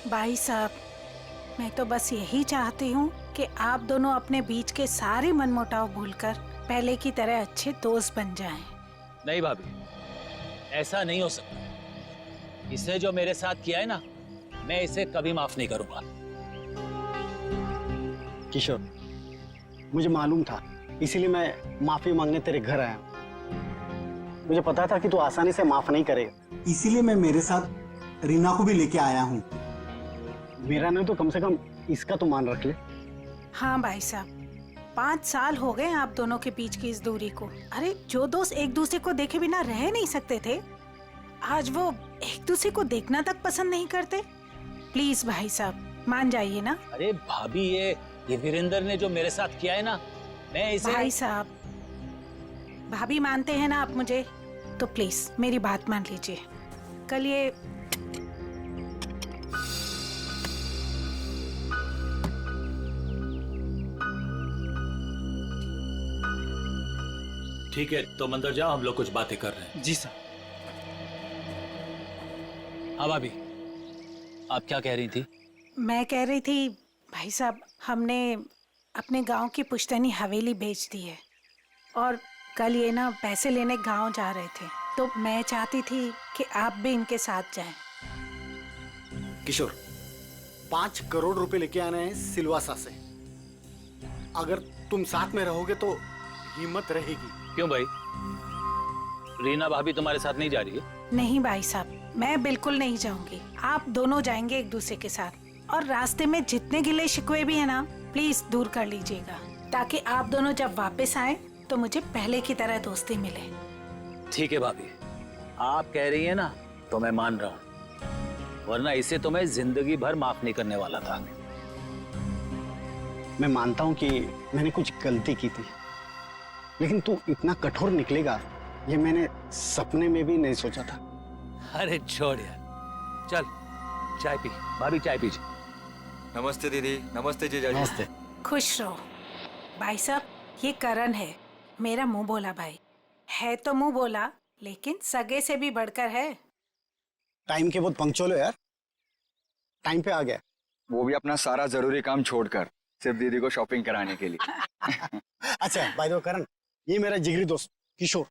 भाई साहब, मैं तो बस यही चाहती हूँ कि आप दोनों अपने बीच के सारे मनमुटाव भूलकर पहले की तरह अच्छे दोस्त बन जाएं। नहीं भाभी, ऐसा नहीं हो सकता। इसने जो मेरे साथ किया है ना, मैं इसे कभी माफ नहीं करूंगा। किशोर, मुझे मालूम था, इसीलिए मैं माफी मांगने तेरे घर आया हूँ। मुझे पता था कि तू आसानी से माफ नहीं करेगा, इसीलिए मैं मेरे साथ रीना को भी लेके आया हूँ। मेरा नहीं तो कम से कम इसका तो मान रख ले। हाँ भाई साहब, 5 साल हो गए आप दोनों के बीच की इस दूरी को। अरे जो दोस्त एक दूसरे को देखे बिना रह नहीं सकते थे, आज वो एक दूसरे को देखना तक पसंद नहीं करते। प्लीज भाई साहब मान जाइए ना। अरे भाभी, ये वीरेंद्र ने जो मेरे साथ किया है ना, मैं इसे... भाई साहब, भाभी मानते हैं ना आप मुझे, तो प्लीज मेरी बात मान लीजिए। कल ये ठीक है, तो अंदर जाओ, हम लोग कुछ बातें कर रहे हैं। जी सर। हाँ भाभी, आप क्या कह रही थी? मैं कह रही थी भाई साहब, हमने अपने गांव की पुश्तैनी हवेली बेच दी है और कल ये ना पैसे लेने गांव जा रहे थे, तो मैं चाहती थी कि आप भी इनके साथ जाएं। किशोर, 5 करोड़ रुपए लेके आने हैं सिलवासा से। अगर तुम साथ में रहोगे तो हिम्मत रहेगी। क्यों भाई, रीना भाभी तुम्हारे साथ नहीं जा रही है? नहीं भाई साहब, मैं बिल्कुल नहीं जाऊंगी। आप दोनों जाएंगे एक दूसरे के साथ, और रास्ते में जितने गिले शिकवे भी है ना, प्लीज दूर कर लीजिएगा, ताकि आप दोनों जब वापस आए तो मुझे पहले की तरह दोस्ती मिले। ठीक है भाभी, आप कह रही है ना, तो मैं मान रहा हूँ, वरना इसे तो मैं जिंदगी भर माफ नहीं करने वाला था। मैं मानता हूं कि मैंने कुछ गलती की थी, लेकिन तू इतना कठोर निकलेगा ये मैंने सपने में भी नहीं सोचा था। अरे छोड़ यार, चल चाय पी। भाभी चाय पीजिए। नमस्ते दीदी। नमस्ते जीजाजी। नमस्ते। खुश रहो। भाई साहब, ये करण है, मेरा मुंह बोला भाई है। तो मुंह बोला, लेकिन सगे से भी बढ़कर है। टाइम के बहुत पंक्चुअल हो यार, टाइम पे आ गया। वो भी अपना सारा जरूरी काम छोड़कर सिर्फ दीदी को शॉपिंग कराने के लिए। अच्छा बाय द वे करण, ये मेरा जिगरी दोस्त किशोर।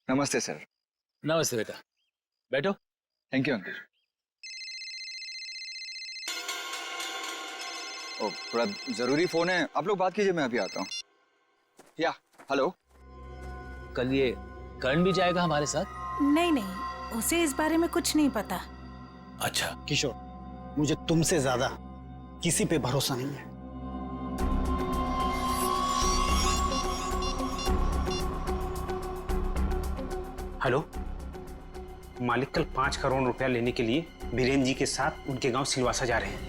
नमस्ते सर। नमस्ते बेटा, बैठो। Thank you uncle. ओ, थोड़ा जरूरी फोन है, आप लोग बात कीजिए, मैं अभी आता हूँ। या हेलो। कल ये करण भी जाएगा हमारे साथ? नहीं नहीं, उसे इस बारे में कुछ नहीं पता। अच्छा किशोर, मुझे तुमसे ज्यादा किसी पे भरोसा नहीं है। हेलो, मालिक कल 5 करोड़ रुपया लेने के लिए बीरेन जी के साथ उनके गांव सिलवासा जा रहे हैं।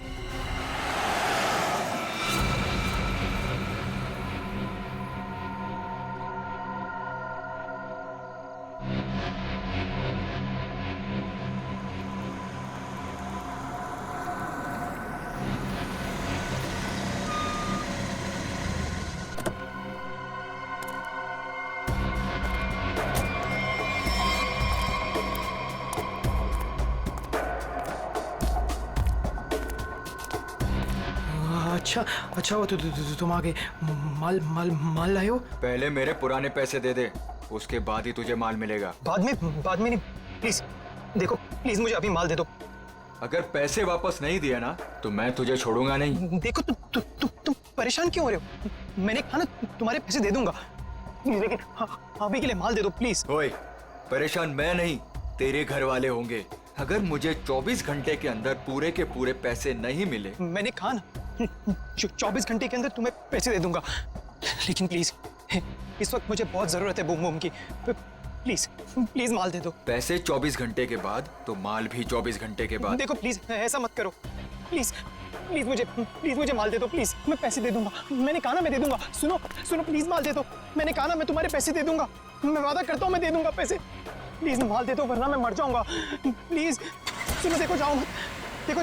अच्छा वो तुम आगे माल लाए हो? पहले मेरे पुराने पैसे दे दे, उसके बाद ही तुझे माल मिलेगा। बाद में नहीं, प्लीज देखो, प्लीज मुझे अभी माल दे दो। अगर पैसे वापस नहीं दिया ना तो मैं तुझे छोड़ूंगा नहीं। देखो तुम परेशान क्यों हो रहे हो? मैंने कहा ना तुम्हारे पैसे दे दूंगा, लेकिन अभी के लिए माल दे दो प्लीज। ओए, परेशान मैं नहीं, तेरे घर वाले होंगे। अगर मुझे 24 घंटे के अंदर पूरे के पूरे पैसे नहीं मिले, मैंने कहा ना 24 घंटे के अंदर तुम्हें पैसे दे दूंगा, लेकिन प्लीज इस वक्त मुझे बहुत जरूरत है बूम बूम की। प्लीज माल दे दो। पैसे 24 घंटे के बाद तो माल भी 24 घंटे के बाद। देखो प्लीज ऐसा मत करो, प्लीज मुझे माल दे दो प्लीज, मैं पैसे दे दूंगा। मैंने कहा ना मैं दे दूंगा। सुनो प्लीज माल दे दो। मैंने कहा ना मैं तुम्हारे पैसे दे दूंगा, मैं वादा करता हूँ मैं दे दूंगा पैसे। प्लीज माल दे दो वरना मैं मर जाऊंगा। प्लीज सुनो, देखो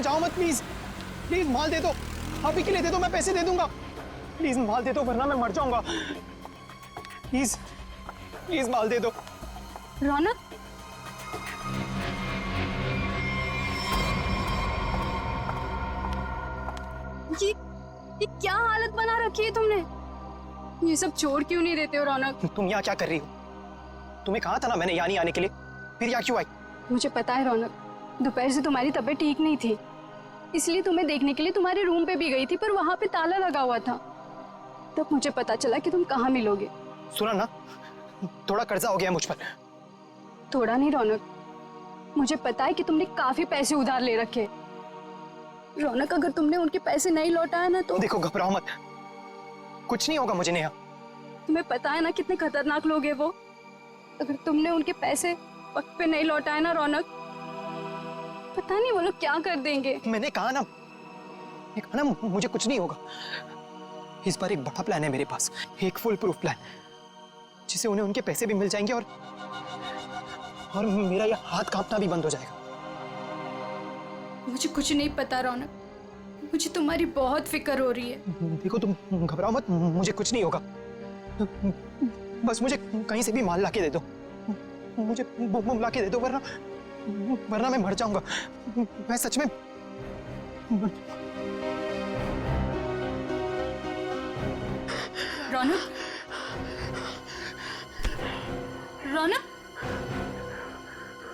जाओ मत प्लीज माल दे दो, अभी के लिए दे दो, मैं पैसे दे दूंगा। प्लीज माल दे दो वरना मैं मर जाऊंगा। प्लीज माल दे दो। रौनक, ये क्या हालत बना रखी है तुमने? ये सब छोड़ क्यों नहीं देते हो रौनक? तुम यहाँ क्या कर रही हो? तुम्हें कहा था ना मैंने यहाँ नहीं आने के लिए, फिर यहाँ क्यों आई? मुझे पता है रौनक, दोपहर से तुम्हारी तबीयत ठीक नहीं थी, इसलिए तुम्हें देखने के लिए तुम्हारे रूम पे भी गई थी, पर वहां पे ताला लगा हुआ था। तब मुझे पता चला कि तुम कहाँ मिलोगे। सुना ना, थोड़ा कर्जा हो गया मुझ पर। थोड़ा नहीं रौनक, मुझे पता है कि तुमने काफी पैसे उधार ले रखे। रौनक, अगर तुमने उनके पैसे नहीं लौटाया ना तो देखो घबराओ मत, कुछ नहीं होगा मुझे नेहा। तुम्हें पता है ना कितने खतरनाक लोग हैं वो। अगर तुमने उनके पैसे वक्त पे नहीं लौटाए ना रौनक, पता नहीं वो लोग क्या कर देंगे। मैंने कहा ना मुझे कुछ नहीं होगा। इस बार एक बड़ा प्लान है मेरे पास, एक फुल प्रूफ प्लान, जिससे उन्हें उनके पैसे भी मिल जाएंगे और मेरा यह हाथ कांपना भी बंद हो जाएगा। मुझे कुछ नहीं पता रौनक, मुझे तुम्हारी बहुत फिक्र हो रही है। देखो तुम घबराओ मत, मुझे कुछ नहीं होगा। बस मुझे कहीं से भी माल लाके दे दो, मुझे बम लाके दे दो, वरना मैं मर जाऊंगा। मैं सच में रौनक, रौनक,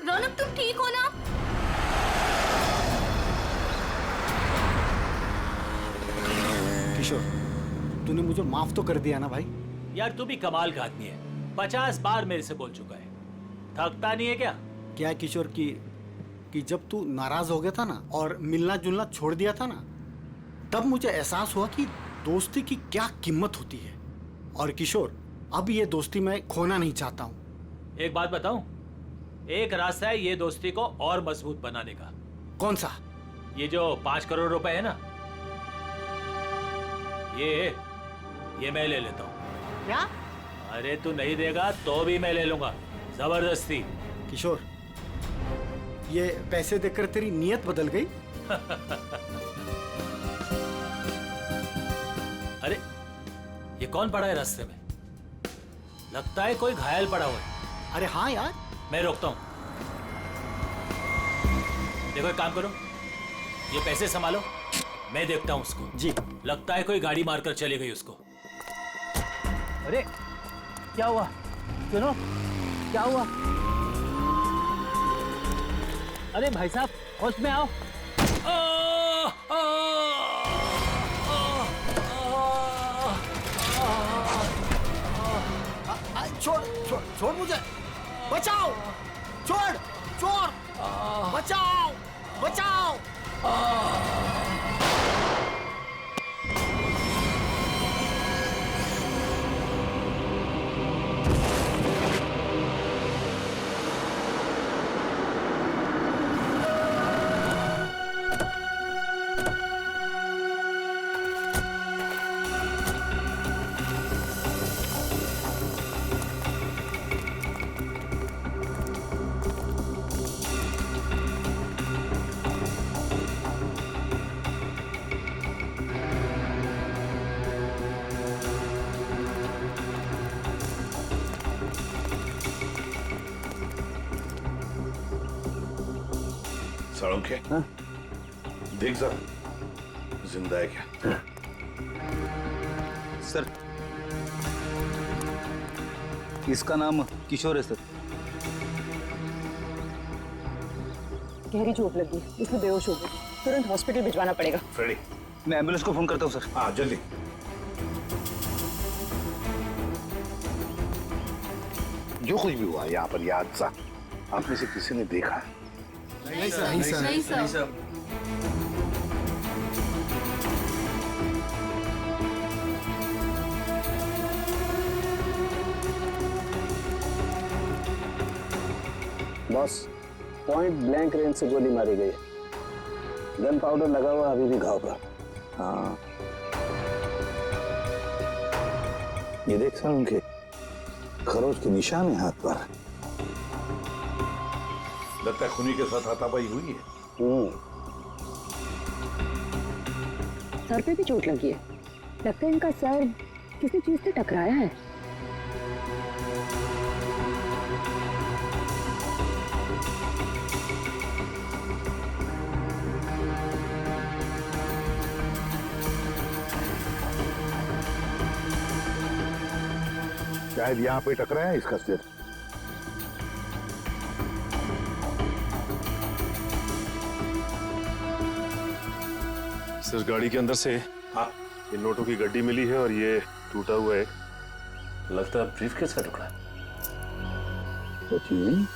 रौनक तुम ठीक हो ना? किशोर, तूने मुझे माफ तो कर दिया ना भाई? यार तू भी कमाल का आदमी है, 50 बार मेरे से बोल चुका है, थकता नहीं है क्या? क्या है किशोर कि जब तू नाराज हो गया था ना और मिलना जुलना छोड़ दिया था ना, तब मुझे एहसास हुआ कि दोस्ती की क्या कीमत होती है। और किशोर, अब ये दोस्ती मैं खोना नहीं चाहता हूँ। एक बात बताऊं, एक रास्ता है ये दोस्ती को और मजबूत बनाने का। कौन सा? ये जो 5 करोड़ रुपए है ना, ये मैं ले लेता हूँ। क्या? अरे तू नहीं देगा तो भी मैं ले लूंगा, जबरदस्ती। किशोर, ये पैसे देकर तेरी नीयत बदल गई? अरे ये कौन पड़ा है रास्ते में? लगता है कोई घायल पड़ा हुआ है। अरे हाँ यार। मैं रोकता हूँ। देखो एक काम करो, ये पैसे संभालो, मैं देखता हूँ उसको। जी। लगता है कोई गाड़ी मारकर चली गई उसको। अरे क्या हुआ? सुनो, क्या हुआ? अरे भाई साहब, होश में आओ। छोड़ मुझे, बचाओ, छोड़, चोर, बचाओ, बचाओ। साळुंखे, देख जरा जिंदा है क्या? सर, इसका नाम किशोर है सर। गहरी चोट लगी, इसमें बेहोश हो गई, तुरंत हॉस्पिटल भिजवाना पड़ेगा। फ्रेडी, मैं एम्बुलेंस को फोन करता हूँ सर। हाँ जल्दी। जो कुछ भी हुआ यहाँ पर ये हादसा, आप में से किसी ने देखा है? नहीं सर, नहीं सर, नहीं sir. Boss, point blank range से गोली मारी गई है। गन पाउडर लगा हुआ अभी भी घाव पर। हाँ, ये देख सर, उनके खरोच के निशान है हाथ पर। लगता है खूनी के साथ हाथापाई हुई है। सर पे भी चोट लगी है, लगता है इनका सर किसी चीज से टकराया है। शायद यहाँ पे टकराया है इसका सिर। सर गाड़ी के अंदर से हाँ, ये नोटों की गड्डी मिली है और ये टूटा हुआ है। लगता है ब्रीफकेस का टुकड़ा है। सचिन,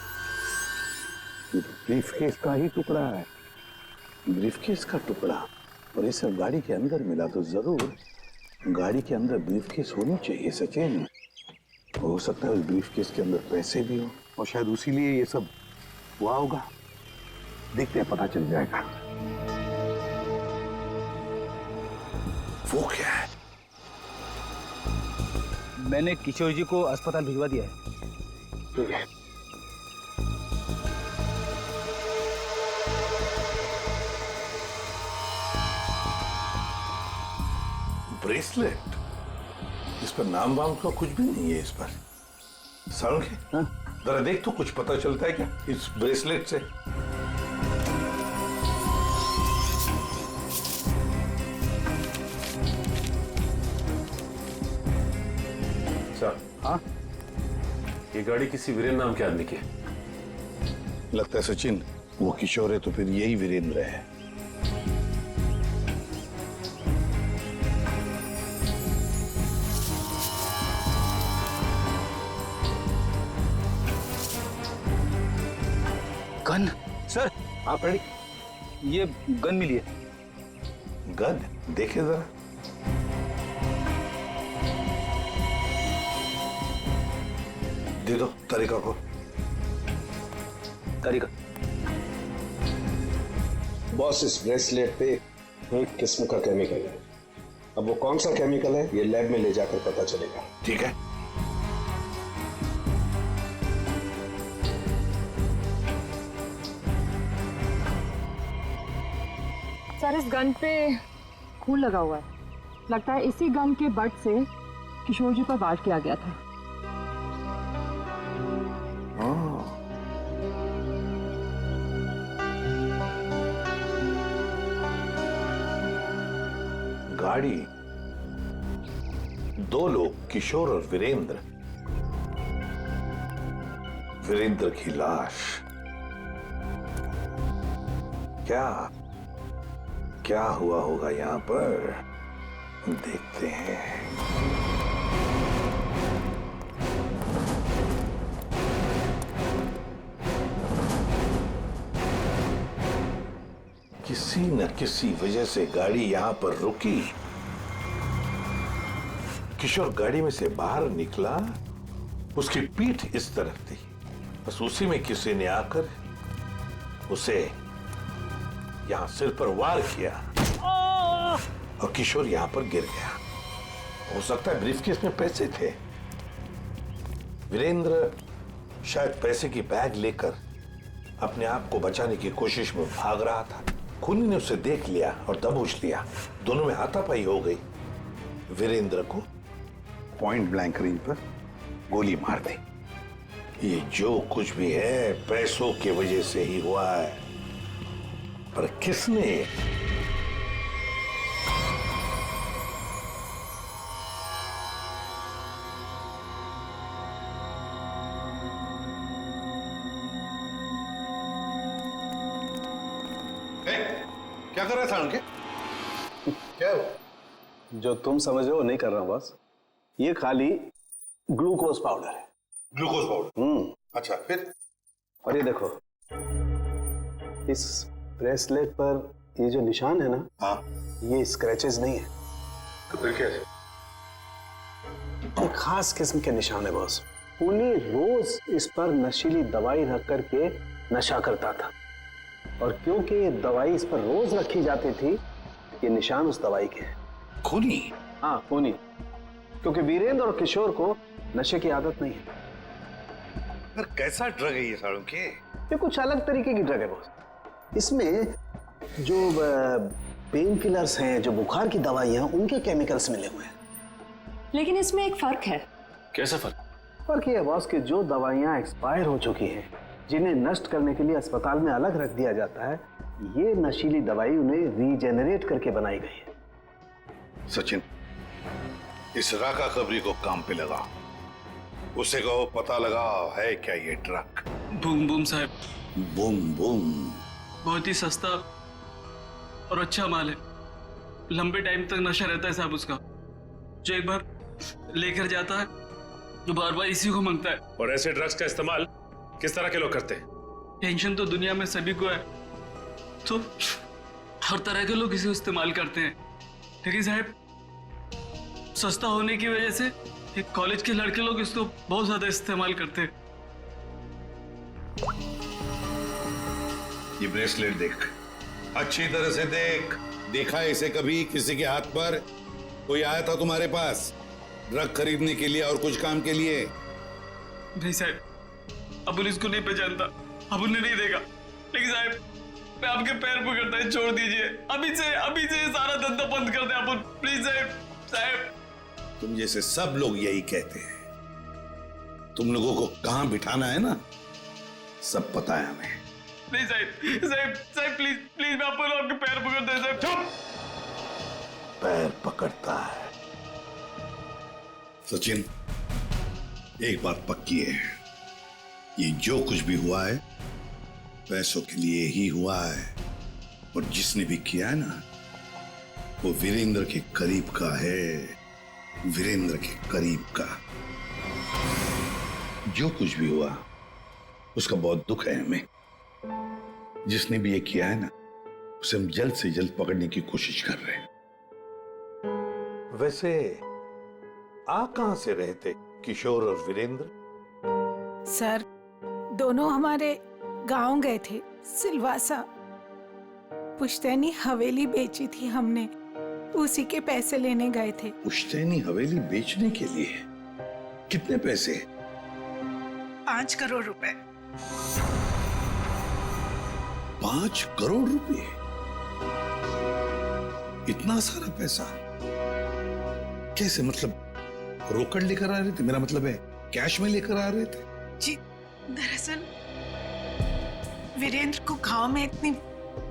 ये ब्रीफकेस का ही टुकड़ा है, ब्रीफकेस का टुकड़ा। और ये सब गाड़ी के अंदर मिला तो जरूर गाड़ी के अंदर ब्रीफकेस होनी चाहिए सचिन। हो सकता है उस ब्रीफकेस के अंदर पैसे भी हो और शायद उसी लिए ये सब हुआ होगा। देखते हैं, पता चल जाएगा। वो क्या है? मैंने किशोर जी को अस्पताल भिजवा दिया है। ठीक है। ब्रेसलेट, इस पर नाम वाम का कुछ भी नहीं है। इस पर सारुण के जरा देख तो कुछ पता चलता है क्या इस ब्रेसलेट से? सर, हाँ, ये गाड़ी किसी वीरेंद्र नाम के आदमी की है। लगता है सचिन वो किशोर है तो फिर यही वीरेंद्र है। गन सर, आप रेडी? ये गन मिली है। गन देखे जरा। दे दो तरीका को। तरीका बॉस, इस ब्रेसलेट पे एक किस्म का केमिकल है। अब वो कौन सा केमिकल है ये लैब में ले जाकर पता चलेगा। ठीक है। सर, इस गन पे खून लगा हुआ है। लगता है इसी गन के बट से किशोर जी पर वार किया गया था। गाड़ी, दो लोग, किशोर और वीरेंद्र। वीरेंद्र की लाश। क्या हुआ होगा यहां पर, देखते हैं। किसी न किसी वजह से गाड़ी यहां पर रुकी। किशोर गाड़ी में से बाहर निकला, उसकी पीठ इस तरफ थी। बस उसी में किसी ने आकर उसे यहां सिर पर वार किया और किशोर यहां पर गिर गया। हो सकता है ब्रीफकेस में पैसे थे। वीरेंद्र शायद पैसे की बैग लेकर अपने आप को बचाने की कोशिश में भाग रहा था। खूनी ने उसे देख लिया और दबोच लिया। दोनों में हाथापाई हो गई। वीरेंद्र को पॉइंट ब्लैंक रेंज पर गोली मार दी। ये जो कुछ भी है पैसों की वजह से ही हुआ है, पर किसने? क्या कर रहा था उनके? क्या हो? जो तुम समझ रहे हो नहीं कर रहा हूं बस। ये खाली ग्लूकोज पाउडर है। Glucose powder? अच्छा, फिर? और ये देखो, इस ब्रेसलेट पर ये जो निशान है ना, हाँ, ये स्क्रैचेस नहीं है। तो फिर क्या है? एक खास किस्म के निशान है बॉस। खूनी रोज इस पर नशीली दवाई रख करके नशा करता था, और क्योंकि ये दवाई इस पर रोज रखी जाती थी, ये निशान उस दवाई के हैं। खूनी? हाँ, खूनी। क्योंकि वीरेंद्र और किशोर को नशे की आदत नहीं है। पर कैसा ड्रग है ये सालों के? ये कुछ अलग तरीके की ड्रग है बॉस। इसमें जो पेन किलर्स हैं, जो बुखार की दवाइयां, उनके केमिकल्स मिले हुए हैं। लेकिन इसमें एक फर्क है। कैसा फर्क? फर्क ये है बॉस कि जो दवाइयां एक्सपायर हो चुकी हैं, जिन्हें नष्ट करने के लिए अस्पताल में अलग रख दिया जाता है, ये नशीली दवाई उन्हें रीजेनरेट करके बनाई गई है। सचिन, इस राका कबरी को काम पे लगा। उसे कहो पता लगाओ है क्या ये ट्रक। बूम बूम साहब, बूम बूम बहुत ही सस्ता और अच्छा माल है। लंबे टाइम तक नशा रहता है साहब उसका। जो एक बार लेकर जाता है तो बार बार इसी को मांगता है। और ऐसे ड्रग्स का इस्तेमाल किस तरह के लोग करते हैं? टेंशन तो दुनिया में सभी को है, तो हर तरह के लोग इसे इस्तेमाल करते हैं। लेकिन साहब सस्ता होने की वजह से एक कॉलेज के लड़के लोग इसको बहुत ज्यादा इस्तेमाल करते हैं। ये ब्रेसलेट देख, अच्छी तरह से देख। देखा है इसे कभी किसी के हाथ पर? कोई आया था तुम्हारे पास ड्रग खरीदने के लिए और कुछ काम के लिए? नहीं साहब, अबुल इसको नहीं पहचानता, अबुल ने नहीं देखा। लेकिन साहब मैं आपके पैर पकड़ता है, छोड़ दीजिए। अभी से सारा धंधा बंद कर दे अबुल, प्लीज साहब। तुम जैसे सब लोग यही कहते हैं। तुम लोगों को कहां बिठाना है ना, सब पता है हमें। नहीं साहब प्लीज मैं आपके पैर पकड़ता है साहब। चुप! पैर पकड़ता है। सचिन, एक बात पक्की है, ये जो कुछ भी हुआ है पैसों के लिए ही हुआ है। और जिसने भी किया है ना, वो वीरेंद्र के करीब का है, वीरेंद्र के करीब का। जो कुछ भी हुआ उसका बहुत दुख है हमें। जिसने भी ये किया है ना, उसे हम जल्द से जल्द पकड़ने की कोशिश कर रहे हैं। वैसे आ कहां से रहे थे किशोर और वीरेंद्र? सर, दोनों हमारे गांव गए थे, सिलवासा। पुश्तैनी हवेली बेची थी हमने, उसी के पैसे लेने गए थे। पुश्तैनी हवेली बेचने के लिए? कितने पैसे? 5 करोड़ रुपए। 5 करोड़ रुपए? इतना सारा पैसा कैसे? मतलब रोकड़ लेकर आ रहे थे? मेरा मतलब है कैश में लेकर आ रहे थे? जी, दरअसल वीरेंद्र को गांव में इतनी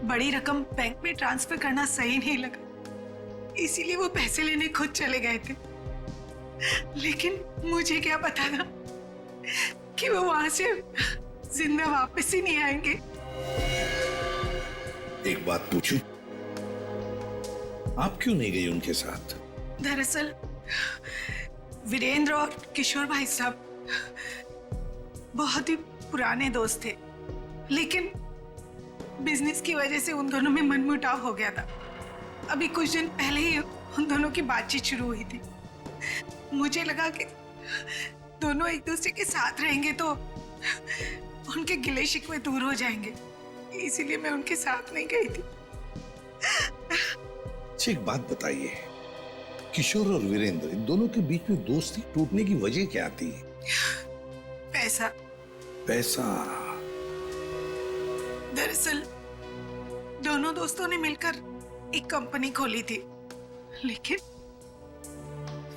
बड़ी रकम बैंक में ट्रांसफर करना सही नहीं लगा, इसीलिए वो पैसे लेने खुद चले गए थे। लेकिन मुझे क्या पता था कि वो वहां से जिंदा वापस ही नहीं आएंगे। एक बात पूछूं, आप क्यों नहीं गई उनके साथ? दरअसल वीरेंद्र और किशोर भाई साहब बहुत ही पुराने दोस्त थे, लेकिन बिजनेस की वजह से उन दोनों में मनमुटाव हो गया था। अभी कुछ दिन पहले ही उन दोनों की बातचीत शुरू हुई थी। मुझे लगा कि दोनों एक दूसरे के साथ रहेंगे तो उनके गिले शिकवे दूर हो जाएंगे, इसीलिए मैं उनके साथ नहीं गई थी। अच्छा, एक बात बताइए, किशोर और वीरेंद्र इन दोनों के बीच में दोस्ती टूटने की वजह क्या थी? पैसा। पैसा? दरअसल दोनों दोस्तों ने मिलकर एक कंपनी खोली थी, लेकिन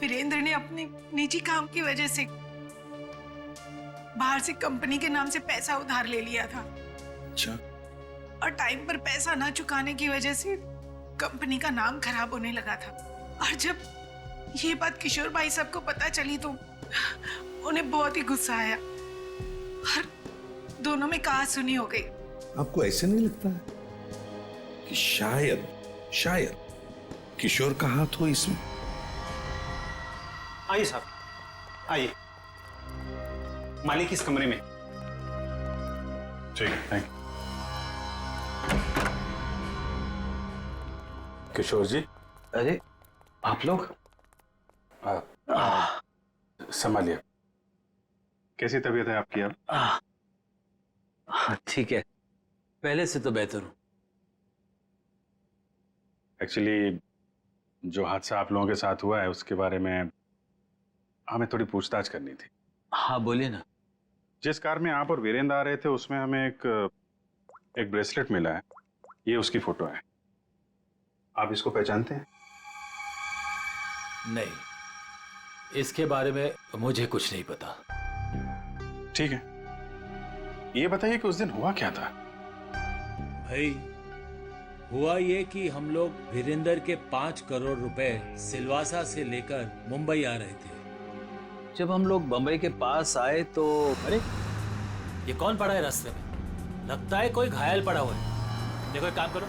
वीरेंद्र ने अपने निजी काम की वजह से बाहर से कंपनी के नाम से पैसा उधार ले लिया था। अच्छा। और टाइम पर पैसा ना चुकाने की वजह से कंपनी का नाम खराब होने लगा था। और जब ये बात किशोर भाई साहब को पता चली तो उन्हें बहुत ही गुस्सा आया और दोनों में कहा-सुनी हो गई। आपको ऐसे नहीं लगता है कि शायद किशोर का हाथ हो इसमें? आइए साहब, आइए। मालिक इस कमरे में। ठीक है, थैंक यू। किशोर जी। अरे आप लोग? संभालिए। कैसी तबीयत है आपकी अब? ठीक है, पहले से तो बेहतर हूं। एक्चुअली जो हादसा आप लोगों के साथ हुआ है उसके बारे में हमें थोड़ी पूछताछ करनी थी। हाँ बोलिए ना। जिस कार में आप और वीरेंद्र आ रहे थे उसमें हमें एक ब्रेसलेट मिला है, ये उसकी फोटो है। आप इसको पहचानते हैं? नहीं, इसके बारे में मुझे कुछ नहीं पता। ठीक है, ये बताइए कि उस दिन हुआ क्या था? भाई हुआ ये कि हम लोग वीरेंद्र के 5 करोड़ रुपए सिलवासा से लेकर मुंबई आ रहे थे। जब हम लोग बम्बई के पास आए तो अरे ये कौन पड़ा है रास्ते में? लगता है कोई घायल पड़ा हुआ है। देखो एक काम करो,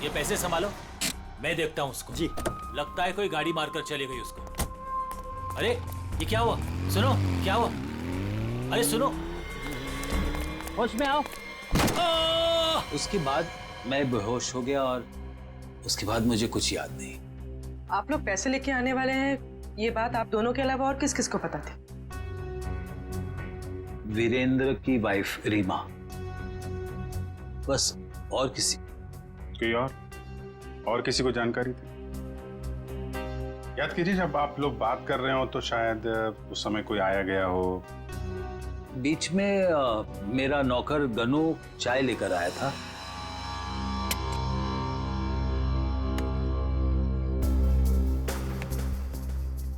ये पैसे संभालो, मैं देखता हूँ उसको। जी। लगता है कोई गाड़ी मारकर चली गई उसको। अरे ये क्या हुआ? सुनो, क्या हुआ? अरे सुनो, होश में आओ। उसके बाद मैं बेहोश हो गया और उसके बाद मुझे कुछ याद नहीं। आप लोग पैसे लेके आने वाले हैं, ये बात आप दोनों के अलावा और किस किस को पता थी? वीरेंद्र की वाइफ रीमा, बस, और किसी कोई और किसी को जानकारी थी? याद कीजिए, जब आप लोग बात कर रहे हो तो शायद उस समय कोई आया गया हो। बीच में मेरा नौकर गनू चाय लेकर आया था।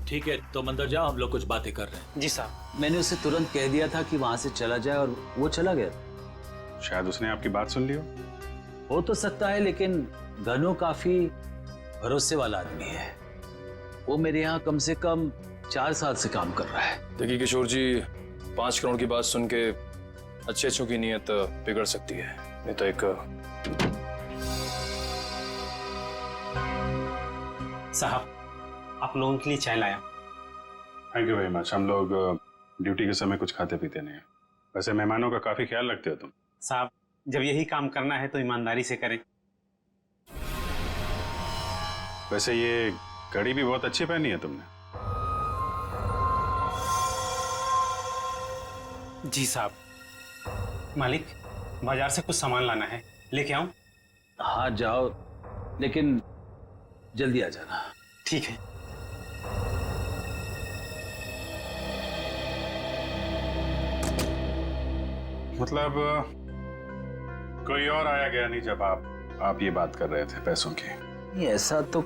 ठीक है, तुम अंदर जाओ, हम लोग कुछ बातें कर रहे हैं। जी साहब। मैंने उसे तुरंत कह दिया था कि वहां से चला जाए और वो चला गया। शायद उसने आपकी बात सुन ली हो तो सकता है, लेकिन गनू काफी भरोसे वाला आदमी है। वो मेरे यहाँ कम से कम 4 साल से काम कर रहा है। देखिए किशोर जी, 5 करोड़ की बात सुन के अच्छों की नीयत बिगड़ सकती है। नहीं तो एक साहब, आप लोगों के लिए चाय लाया। Thank you very much. हम लोग ड्यूटी के समय कुछ खाते पीते नहीं हैं। वैसे मेहमानों का काफी ख्याल रखते हो तुम। साहब, जब यही काम करना है तो ईमानदारी से करें। वैसे ये घड़ी भी बहुत अच्छी पहनी है तुमने। जी साहब। मालिक, बाजार से कुछ सामान लाना है, लेके आऊं? हाँ जाओ, लेकिन जल्दी आ जाना। ठीक है। मतलब कोई और आया गया नहीं जब आप ये बात कर रहे थे पैसों की? नहीं, ऐसा तो।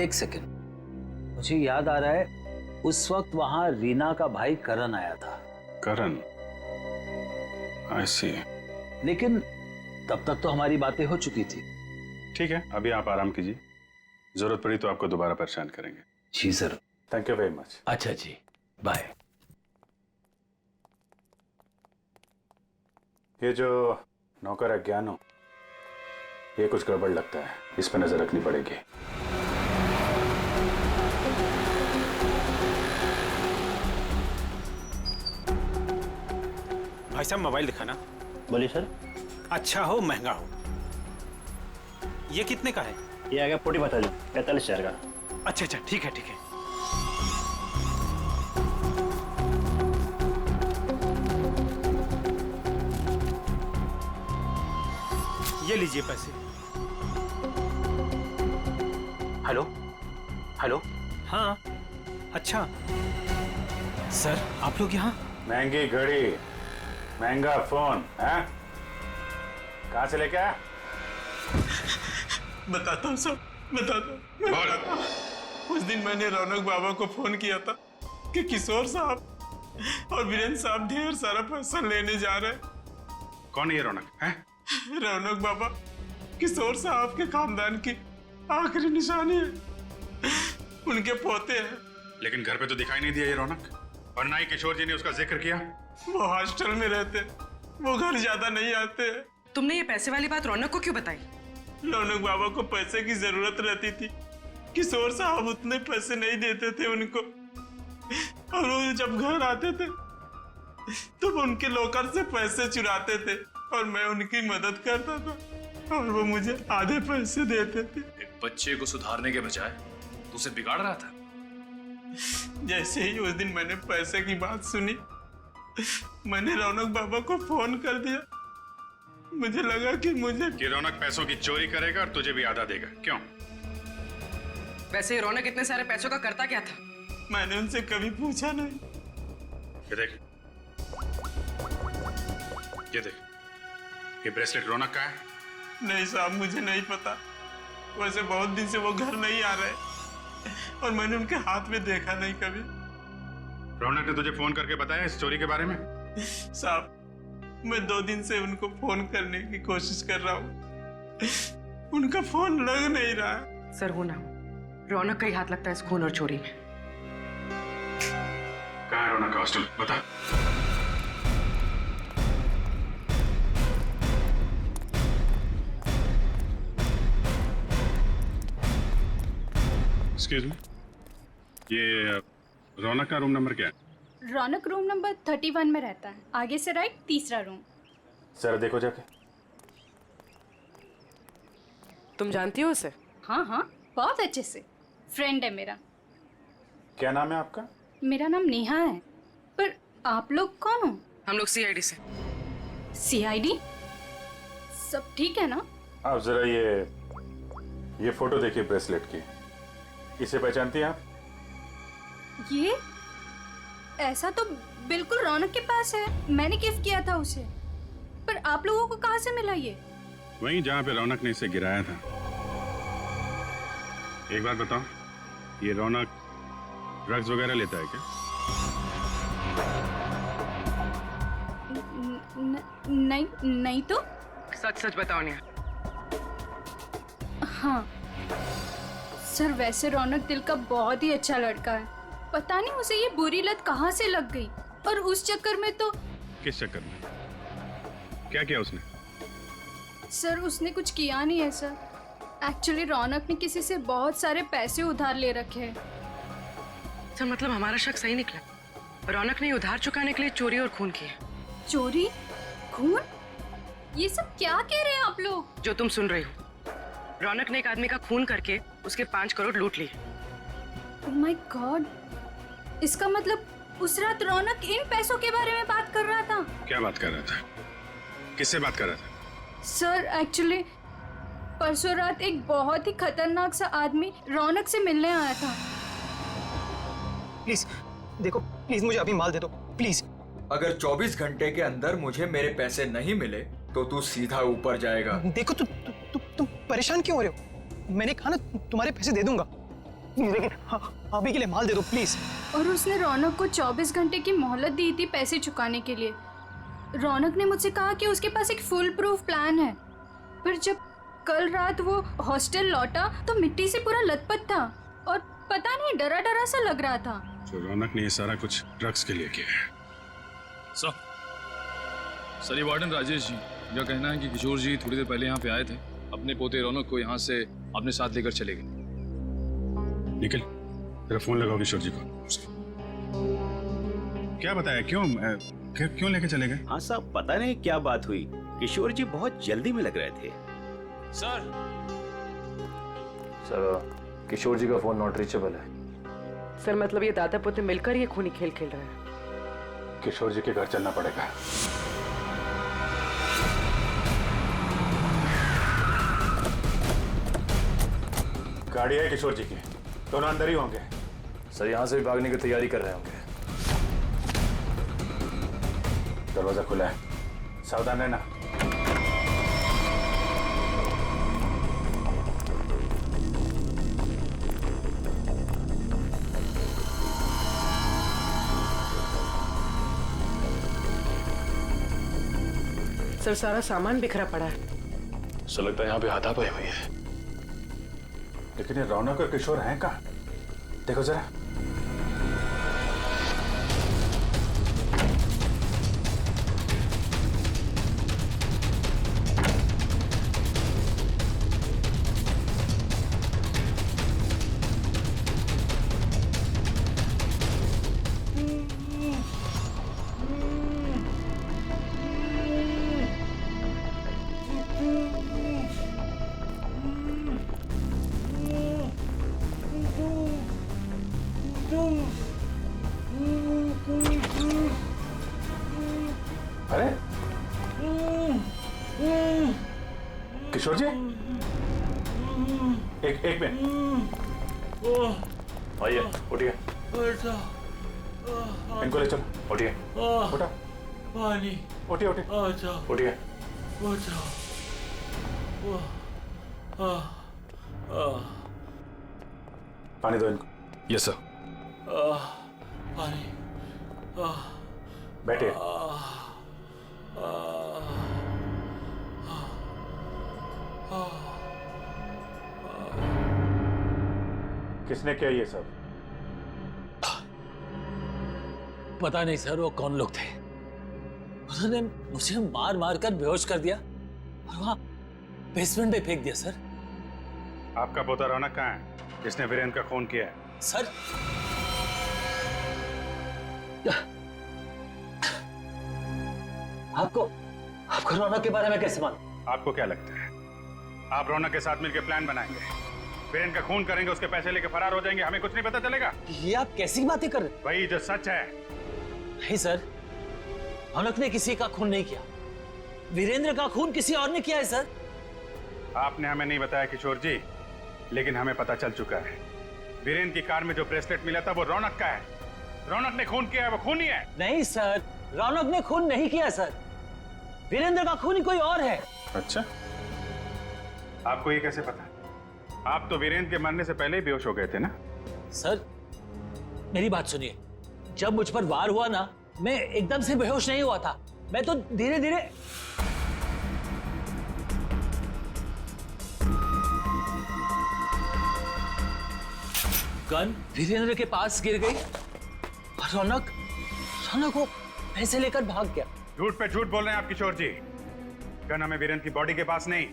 एक सेकंड, मुझे याद आ रहा है, उस वक्त वहां रीना का भाई करण आया था। करण? आई सी। लेकिन तब तक तो हमारी बातें हो चुकी थी। ठीक है, अभी आप आराम कीजिए, जरूरत पड़ी तो आपको दोबारा परेशान करेंगे। जी sir. Thank you very much. अच्छा जी, बाय। ये जो नौकर है ज्ञानो, ये कुछ गड़बड़ लगता है, इस पर नजर रखनी पड़ेगी। भाई साहब, मोबाइल दिखाना। बोलिए सर। अच्छा हो महंगा हो। ये कितने का है? ये आ गया 45,000 का। अच्छा अच्छा, ठीक है ठीक है। ये लीजिए पैसे। Hello hello. हाँ, अच्छा सर, आप लोग यहाँ? महंगी घड़ी, महंगा फोन है, कहाँ से लेके आया? बताता हूँ सब, बताता हूँ। उस दिन मैंने रौनक बाबा को फोन किया था कि किशोर साहब और वीरेंद्र साहब ढेर सारा पैसा लेने जा रहे हैं। कौन है ये रौनक? है रौनक बाबा किशोर साहब के खानदान की आखिरी निशानी है, उनके पोते हैं। लेकिन घर पे तो दिखाई नहीं दिया ये रौनक, और ना ही किशोर जी ने उसका जिक्र किया। वो हॉस्टल में रहते, वो घर ज्यादा नहीं आते। तुमने ये पैसे वाली बात रौनक को क्यों बताई? रौनक बाबा को पैसे की जरूरत रहती थी, किशोर साहब उतने पैसे नहीं देते थे उनको, और वो जब घर आते थे तो वो उनके लॉकर से पैसे चुराते थे और मैं उनकी मदद करता था और वो मुझे आधे पैसे देते थे। एक बच्चे को सुधारने के बजाय तू उसे बिगाड़ रहा था। जैसे ही उस दिन मैंने पैसे की बात सुनी, मैंने रौनक बाबा को फोन कर दिया। मुझे लगा कि रौनक पैसों की चोरी करेगा और तुझे भी आधा देगा। क्यों? वैसे रौनक इतने सारे पैसों का करता क्या था? मैंने उनसे कभी पूछा नहीं। ये देख, ये देख, ये ब्रेसलेट रौनक का है? नहीं साहब, मुझे नहीं पता। वैसे बहुत दिन से वो घर नहीं आ रहे और मैंने उनके हाथ में देखा नहीं कभी। रौनक ने तुझे फोन करके बताया इस चोरी के बारे में? साहब, मैं 2 दिन से उनको फोन करने की कोशिश कर रहा हूँ, उनका फोन लग नहीं रहा है। सर, वो ना रौनक का ही हाथ लगता है इस खून और चोरी में। कहाँ है रौनक का हॉस्टल, बता। एक्सक्यूज मी, ये रौनक का रूम नंबर क्या है? रौनक रूम नंबर 31 में रहता है, आगे से राइट, तीसरा रूम। जरा देखो जाके। तुम जानती हो उसे? हाँ हाँ, बहुत अच्छे से, फ्रेंड है मेरा। क्या नाम है आपका? मेरा नाम नेहा है। पर आप लोग कौन हो? हम लोग सीआईडी से। सीआईडी? सब ठीक है ना? आप जरा ये फोटो देखिए ब्रेसलेट की, इसे पहचानती हैं आप? ये ऐसा तो बिल्कुल रौनक के पास है, मैंने गिफ्ट किया था उसे। पर आप लोगों को कहाँ से मिला ये? वहीं जहाँ पे रौनक ने इसे गिराया था। एक बात बताओ, ये रौनक ड्रग्स वगैरह लेता है क्या? नहीं नहीं तो। सच सच बताओ नेहा। हाँ सर, वैसे रौनक दिल का बहुत ही अच्छा लड़का है। पता नहीं उसे ये बुरी लत कहाँ से लग गई, और उस चक्कर में तो। किस चक्कर में? क्या किया उसने? सर उसने कुछ किया नहीं है सर। एक्चुअली रौनक ने किसी से बहुत सारे पैसे उधार ले रखे हैं। सर मतलब हमारा शक सही निकला, रौनक ने उधार चुकाने के लिए चोरी और खून किया। चोरी? खून? ये सब क्या कह रहे हैं आप लोग? जो तुम सुन रही हो, रौनक ने एक आदमी का खून करके उसके 5 करोड़ लूट लिए। ओह माय गॉड, इसका मतलब उस रात रौनक इन पैसों के बारे में बात कर रहा था। क्या बात कर रहा था? किससे बात कर रहा था? सर एक्चुअली परसों रात एक बहुत ही खतरनाक सा आदमी रौनक से मिलने आया था। प्लीज देखो, प्लीज मुझे अभी माल दे दो प्लीज। अगर 24 घंटे के अंदर मुझे मेरे पैसे नहीं मिले तो तू सीधा ऊपर जाएगा। देखो तुम परेशान क्यों हो रहे हो? मैंने कहा ना तुम्हारे पैसे दे दूंगा, लेकिन अभी के लिए माल दे दो प्लीज। और उसने रौनक को 24 घंटे की मोहलत दी थी पैसे चुकाने के लिए। रौनक ने मुझसे कहा कि उसके पास एक फुल प्रूफ प्लान है, पर जब कल रात वो हॉस्टल लौटा तो मिट्टी से पूरा लथपथ था और पता नहीं डरा डरा सा लग रहा था। तो रौनक ने ये सारा कुछ ड्रग्स के लिए किया है। सर ये वार्डन राजेश जी, मेरा कहना है कि किशोर जी थोड़ी देर पहले यहाँ पे आए थे, अपने पोते रौनक को यहाँ से अपने साथ लेकर चले गए। निखिल, तेरा फोन लगाओ किशोर जी को। क्या बताया, क्यों लेके चले गए? हाँ साहब, पता नहीं क्या बात हुई, किशोर जी बहुत जल्दी में लग रहे थे। सर किशोर जी का फोन नॉट रीचेबल है। सर मतलब ये दादा पोते मिलकर ये खूनी खेल खेल रहे हैं। किशोर जी के घर चलना पड़ेगा। गाड़ी है किशोर जी की, दोनों अंदर ही होंगे। सर यहाँ से भी भागने की तैयारी कर रहे होंगे। दरवाजा खुला है, सावधान रहना। सर सारा सामान बिखरा पड़ा है। सर लगता है यहाँ पे हाथापाई हुई है। लेकिन ये रौनक और किशोर हैं कहाँ? देखो जरा। अरे किशोर जी, एक मिनट, आइए उठिए। इनको ले चलो। उठिए। उठा। पानी। उठिए उठिए। पानी दो इनको। Yes sir. पानी। बैठिए। किसने किया ये सब? पता नहीं सर वो कौन लोग थे। उन्होंने मुझे मार मार कर बेहोश कर दिया और वहां बेसमेंट में फेंक दिया सर। आपका पोता रौनक कहाँ है जिसने वीरेंद्र का खून किया है? सर आपको रौनक के बारे में कैसे मालूम? आपको क्या लगता है आप रौनक के साथ मिलकर प्लान बनाएंगे, वीरेंद्र का खून करेंगे, उसके पैसे लेके फरार हो जाएंगे, हमें कुछ नहीं पता चलेगा? ये आप कैसी बातें कर रहे हैं? वही जो सच है। नहीं सर, रौनक ने किसी का खून नहीं किया, वीरेंद्र का खून किसी और ने किया है सर। आपने हमें नहीं बताया किशोर जी, लेकिन हमें पता चल चुका है वीरेंद्र की कार में जो ब्रेसलेट मिला था वो रौनक का है। रौनक ने खून किया है, वो खून ही है। नहीं सर, रौनक ने खून नहीं किया सर, वीरेंद्र का खून ही कोई और है। अच्छा, आपको ये कैसे पता? आप तो वीरेंद्र के मरने से पहले ही बेहोश हो गए थे ना? सर मेरी बात सुनिए, जब मुझ पर वार हुआ ना, मैं एकदम से बेहोश नहीं हुआ था, मैं तो धीरे धीरे। गन वीरेंद्र के पास गिर गई और रौनक वो पैसे लेकर भाग गया। झूठ पे झूठ बोल रहे हैं आप किशोर जी। गन हमें वीरेंद्र की बॉडी के पास नहीं,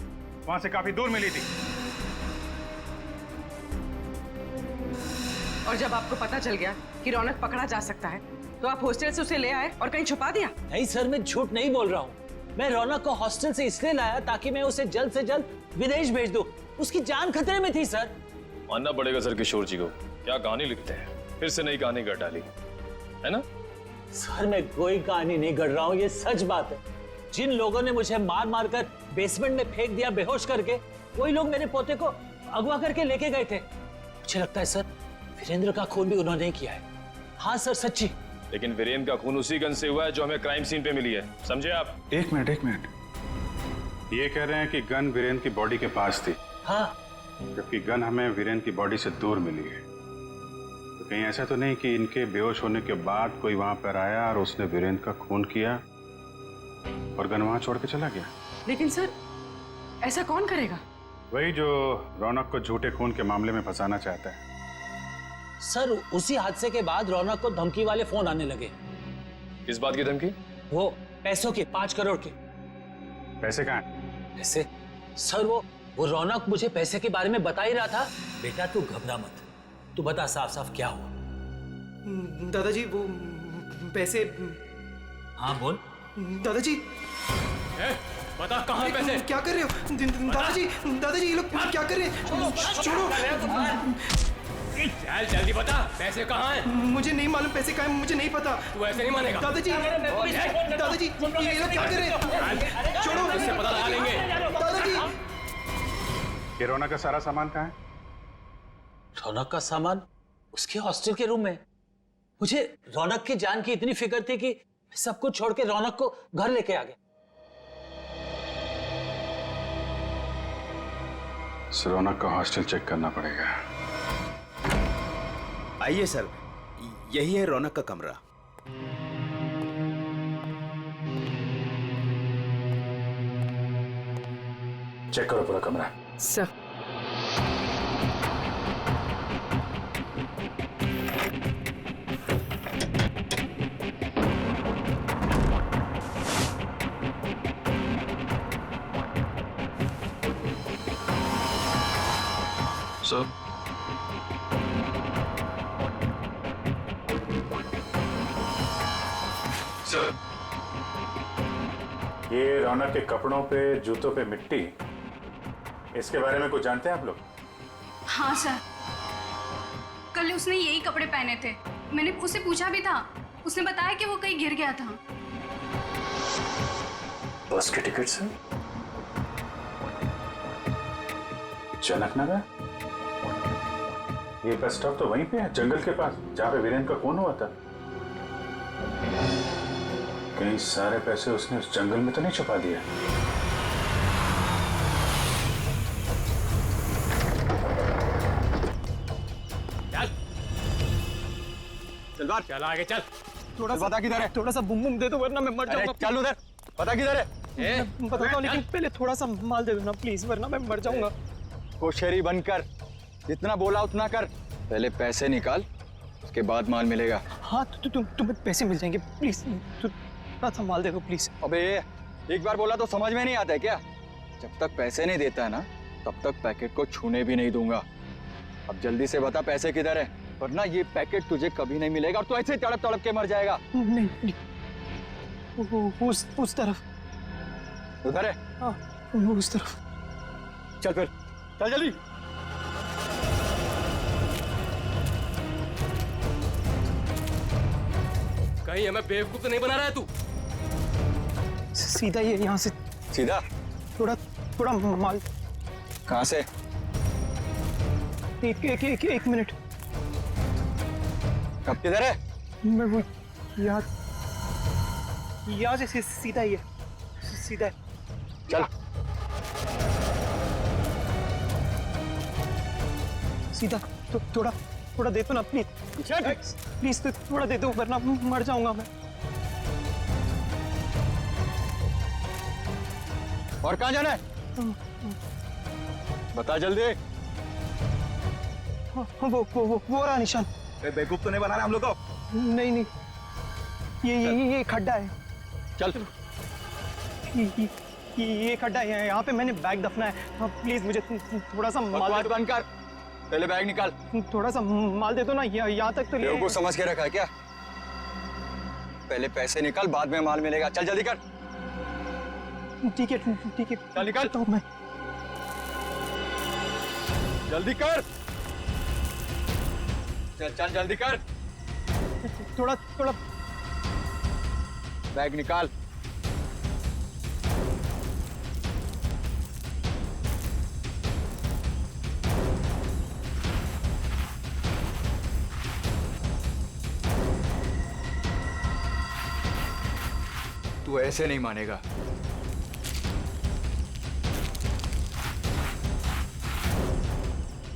वहां से काफी दूर मिली थी। और जब आपको पता चल गया कि रौनक पकड़ा जा सकता है तो आप हॉस्टल से उसे ले आए और कहीं छुपा दिया? नहीं सर, मैं झूठ नहीं बोल रहा हूँ। मैं रौनक को हॉस्टल से इसलिए लाया ताकि मैं उसे जल्द से जल्द विदेश भेज दूं। उसकी जान खतरे में थी सर। मानना पड़ेगा सर किशोर जी को, क्या कहानी लिखते हैं, फिर से नई कहानी गढ़ डाली है ना? सर मैं कोई कहानी नहीं गढ़ रहा हूँ, ये सच बात है। जिन लोगों ने मुझे मार मार कर बेसमेंट में फेंक दिया बेहोश करके, वही लोग मेरे पोते को अगवा करके लेके गए थे। मुझे लगता है सर वीरेंद्र का खून भी उन्होंने किया है। हाँ सर सच्ची। लेकिन वीरेंद्र का खून उसी गन से हुआ है जो हमें क्राइम सीन पे मिली है, समझे आप? एक मिनट, ये कह रहे हैं कि गन वीरेंद्र की बॉडी के पास थी। हाँ, जबकि गन हमें वीरेंद्र की बॉडी से दूर मिली है। तो कहीं ऐसा तो नहीं कि इनके बेहोश होने के बाद कोई वहां पर आया और उसने वीरेंद्र का खून किया और गन वहां छोड़ के चला गया? लेकिन सर ऐसा कौन करेगा? वही जो रौनक को झूठे खून के मामले में फंसाना चाहता है। सर उसी हादसे के बाद रौनक को धमकी वाले फोन आने लगे। किस बात की धमकी? वो पैसों की, 5 करोड़ की। पैसे कहाँ हैं? पैसे? सर वो रौनक मुझे पैसे के बारे में बता ही रहा था। बेटा तू घबरा मत, तू बता साफ साफ क्या हुआ। दादाजी वो पैसे। हाँ बोल। दादाजी बता कहाँ है पैसे? क्या कर रहे हो दादाजी ये लोग क्या कर रहे हैं? छोड़ो, चल जल्दी बता पैसे कहाँ हैं? मुझे नहीं मालूम पैसे कहाँ हैं, मुझे नहीं पता। तू ऐसे नहीं मानेगा। दादाजी ये लोग क्या कर रहे हैं? छोड़ो, उससे पता लगा लेंगे। दादाजी ये रौनक का सारा सामान कहाँ है? रौनक का सामान उसके हॉस्टल के रूम में। मुझे रौनक की जान की इतनी फिक्र थी कि सब कुछ छोड़ के रौनक को घर लेके आ गया। रौनक का हॉस्टल चेक करना पड़ेगा। आइए सर, यही है रौनक का कमरा। चेक करो पूरा कमरा। सर सर ये रौनक के कपड़ों पे, जूतों पे मिट्टी, इसके बारे में कुछ जानते हैं आप लोग? हाँ सर, कल उसने यही कपड़े पहने थे। मैंने उससे पूछा भी था, उसने बताया कि वो कहीं गिर गया था। बस के टिकट से जनकनगर? ये बस स्टॉप तो वहीं पे है, जंगल के पास, जहां पे वीरेंद्र का खून हुआ था। कहीं सारे पैसे उसने उस जंगल में तो नहीं छुपा दिया? चल आगे चल। थोड़ा सा किधर है? थोड़ा सा बुम बुम दे दो वरना मैं मर जाऊंगा। चल उधर, पता किधर है? मैं बताता हूँ, लेकिन पहले थोड़ा सा माल दे दो ना प्लीज, वरना मैं मर जाऊंगा। होशियारी बनकर जितना बोला उतना कर। पहले पैसे निकाल, उसके बाद माल मिलेगा। हाँ तो तुम्हें पैसे मिल जाएंगे, प्लीज थोड़ा संभाल दे दो प्लीज। अबे एक बार बोला तो समझ में नहीं आता है क्या? जब तक पैसे नहीं देता है ना तब तक पैकेट को छूने भी नहीं दूंगा। अब जल्दी से बता पैसे किधर है, वरना ये पैकेट तुझे कभी नहीं मिलेगा और तू ऐसे तड़प तड़प के मर जाएगा। नहीं उस तरफ। उधर है? हाँ उस तरफ। चल फिर चल जल्दी। कहीं हमें बेवकूफ तो नहीं बना रहा है तू? सीधा ये यहाँ से। सीधा? थोड़ा माल। कहाँ से? एक मिनट। कब किधर है? मैं वो यहाँ से सीधा ही है, सीधा है। चल सीधा। तो थोड़ा दे दो ना प्लीज तो थोड़ा दे दो, वरना मर जाऊंगा मैं। और कहाँ जाना है? बता जल्दी। वो रहा निशान। बेवकूफ तो नहीं बना रहा हम लोग को? नहीं ये खड्डा है। चल ये खड्डा है, यहाँ पे मैंने बैग दफना है। प्लीज मुझे थोड़ा सा माल बंद कर, पहले बैग निकाल। थोड़ा सा माल दे दो ना, यहाँ तक तो ले। बेवकूफ समझ के रखा है क्या? पहले पैसे निकाल, बाद में माल मिलेगा। चल जल्दी कर। ठीक है चल निकाल। तो मैं जल्दी कर। चल जल्दी कर। थोड़ा बैग निकाल। तू ऐसे नहीं मानेगा।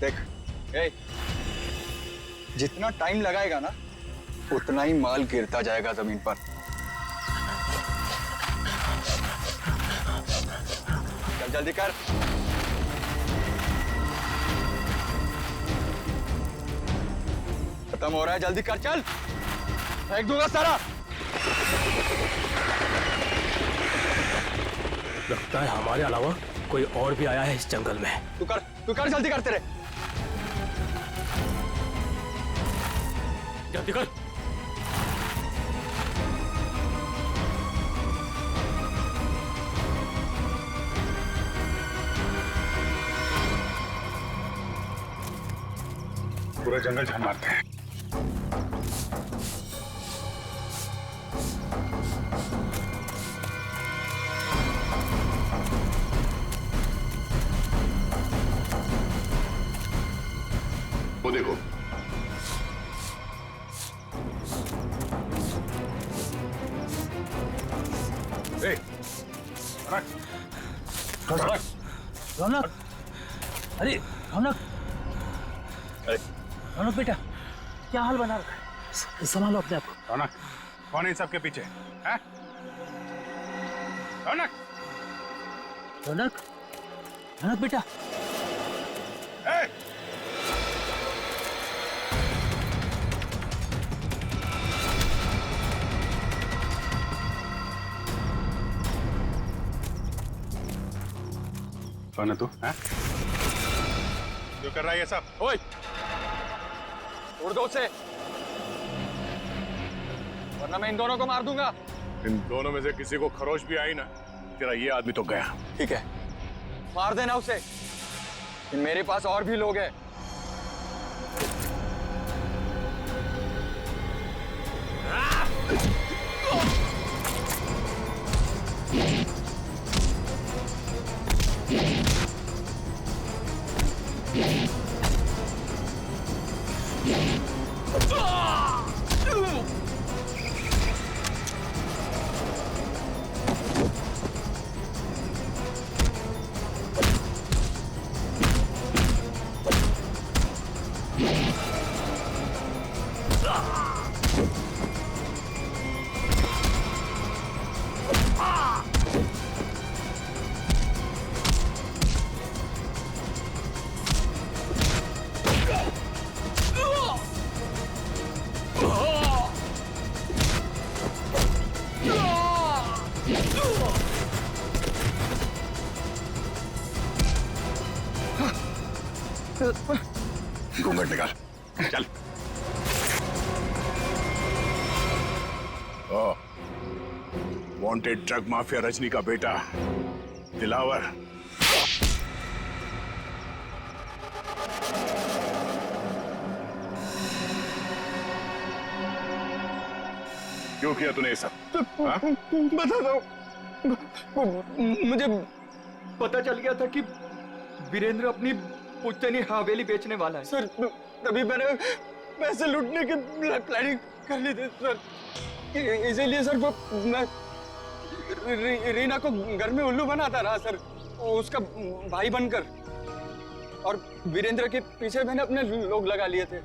देख, जितना टाइम लगाएगा ना उतना ही माल गिरता जाएगा जमीन पर। चल जल्दी कर। खत्म हो रहा है, जल्दी कर। चल फेंक दूंगा सारा। लगता है हमारे अलावा कोई और भी आया है इस जंगल में। तू कर जल्दी कर। तेरे जल्दी कर। पूरा जंगल छान मारते हैं। वो देखो, रौनक, अरे रौनक बेटा, क्या हाल बना रखा है? संभालो अपने आप को। रौनक, कौन है इन सबके पीछे? हैं? रौनक बेटा। कौन है तू? हैं? जो कर रहा है ये सब? ओए, उड़ दो उसे, वरना मैं इन दोनों को मार दूंगा। इन दोनों में से किसी को खरोच भी आई ना, तेरा ये आदमी तो गया। ठीक है, मार देना उसे। लेकिन मेरे पास और भी लोग हैं। घूंघट निकाल। चल। वांटेड ड्रग माफिया रजनी का बेटा दिलावर। क्यों किया तूने ये सब? बता दो। मुझे पता चल गया था कि वीरेंद्र अपनी पुश्तैनी हवेली बेचने वाला है सर। तभी मैंने पैसे लूटने की प्लानिंग कर ली थी सर। इसीलिए सर वो मैं रीना को घर में उल्लू बनाता रहा सर, उसका भाई बनकर। और वीरेंद्र के पीछे मैंने अपने लोग लगा लिए थे।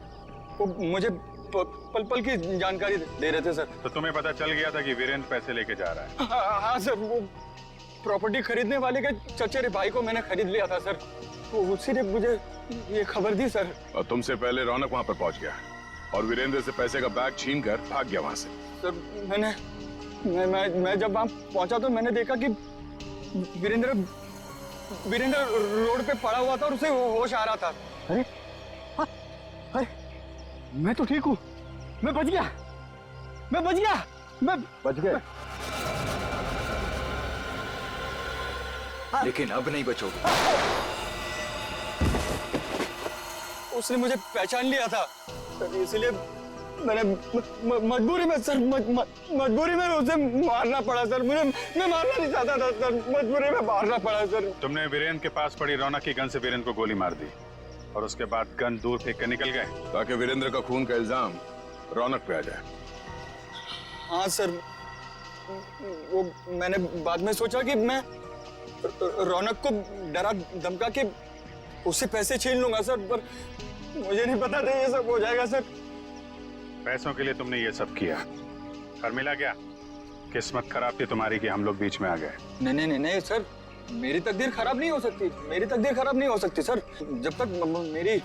वो मुझे पल पल की जानकारी दे रहे थे सर। तो तुम्हें पता चल गया था कि वीरेंद्र पैसे लेके जा रहा है? हाँ सर, वो प्रॉपर्टी खरीदने वाले के चचेरे भाई को मैंने खरीद लिया था सर। वो उसी ने मुझे ये खबर दी सर। और तुमसे पहले रौनक वहां पर पहुंच गया और वीरेंद्र से पैसे का बैग छीन कर भाग गया वहां से। सर मैं जब वहां पहुंचा तो मैंने देखा कि वीरेंद्र रोड पे पड़ा हुआ था और उसे होश आ रहा था। अरे अरे मैं तो ठीक हूँ, मैं बच गया, मैं बच गया। लेकिन अब नहीं बचोगे। उसने मुझे पहचान लिया था सर, इसलिए मैंने मजबूरी में सर मजबूरी में उसे मारना पड़ा सर। मैं मारना नहीं चाहता था सर, मजबूरी में मारना पड़ा सर। तुमने वीरेंद्र के पास पड़ी रौनक की गन से वीरेंद्र को गोली मार दी और उसके बाद गन दूर फेंक कर निकल गए ताकि वीरेंद्र का खून का इल्जाम रौनक पे आ जाए। हाँ सर, वो मैंने बाद में सोचा कि मैं रौनक को डरा धमका के उससे पैसे छीन लूंगा सर, पर मुझे नहीं पता था ये सब हो जाएगा सर। पैसों के लिए तुमने ये सब किया और मिला क्या? किस्मत खराब थी तुम्हारी कि हम लोग बीच में आ गए। नहीं सर, मेरी तकदीर खराब नहीं हो सकती, मेरी तकदीर खराब नहीं हो सकती सर। जब तक मेरी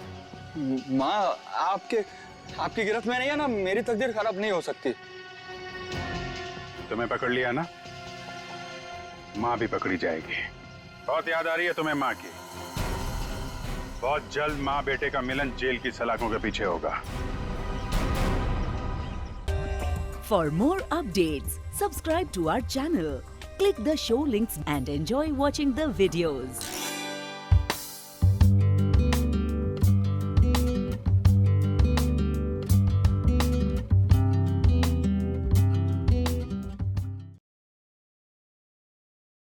माँ आपकी गिरफ्त में नहीं है ना, मेरी तकदीर खराब नहीं हो सकती। तुम्हें पकड़ लिया ना, माँ भी पकड़ी जाएगी। बहुत याद आ रही है तुम्हें माँ की। बहुत जल्द माँ बेटे का मिलन जेल की सलाखों के पीछे होगा। For more updates, subscribe to our channel, click the show links and enjoy watching the videos.